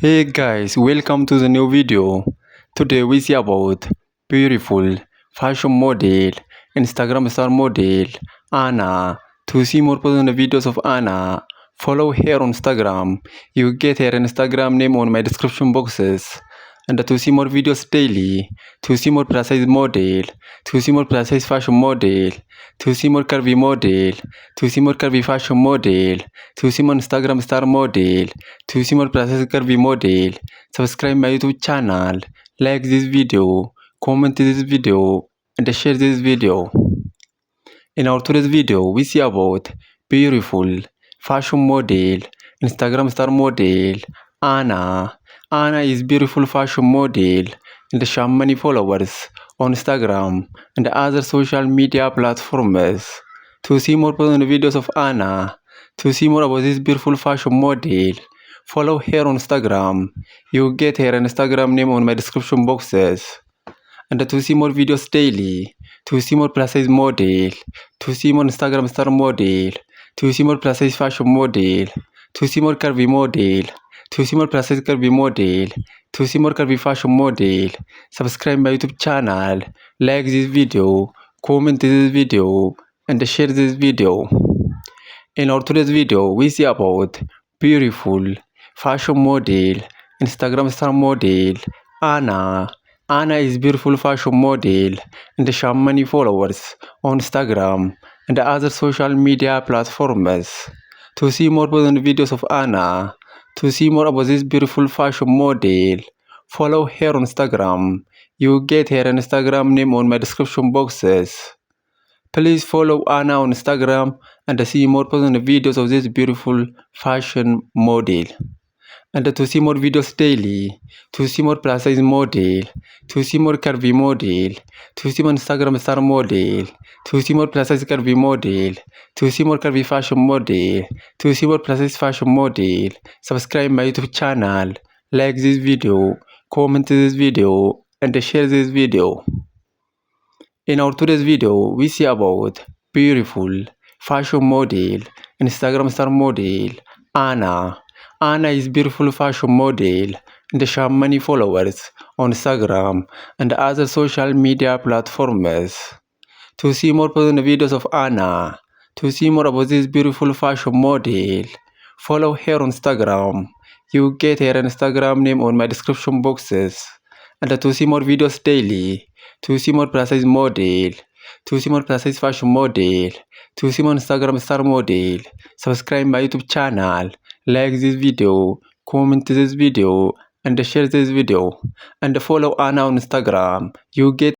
Hey guys, welcome to the new video. Today we see about beautiful fashion model, Instagram star model, Anna. To see more personal videos of Anna, follow her on Instagram. You get her Instagram name on my description boxes. And to see more videos daily, to see more precise model, to see more precise fashion model, to see more curvy model, to see more curvy fashion model, to see more Instagram star model, to see more precise curvy model, subscribe my YouTube channel, like this video, comment this video, and share this video. In our today's video, we see about beautiful fashion model, Instagram star model, Anna. Anna is beautiful fashion model and she has many followers on Instagram and other social media platforms. To see more personal videos of Anna, to see more about this beautiful fashion model, follow her on Instagram. You get her Instagram name on my description boxes. And to see more videos daily, to see more precise model, to see more Instagram star model, to see more precise fashion model, to see more curvy model, to see more precise curvy model, to see more curvy fashion model, subscribe my YouTube channel, like this video, comment this video, and share this video. In our today's video, we see about beautiful fashion model, Instagram star model, Anna. Anna is beautiful fashion model and she has many followers on Instagram and other social media platforms. To see more personal videos of Anna, to see more about this beautiful fashion model, follow her on Instagram. You get her Instagram name on my description boxes. Please follow Anna on Instagram and see more personal videos of this beautiful fashion model. And to see more videos daily, to see more plus size model, to see more curvy model, to see more Instagram star model, to see more plus size curvy model, to see more curvy fashion model, to see more plus size fashion model, subscribe my YouTube channel, like this video, comment this video, and share this video. In our today's video, we see about beautiful fashion model, Instagram star model, Anna. Anna is beautiful fashion model and she has many followers on Instagram and other social media platforms. To see more personal videos of Anna, to see more about this beautiful fashion model, follow her on Instagram. You get her Instagram name on my description boxes. And to see more videos daily, to see more precise model, to see more precise fashion model, to see more Instagram star model, subscribe my YouTube channel, like this video, comment this video, and share this video, and follow Anna on Instagram. You get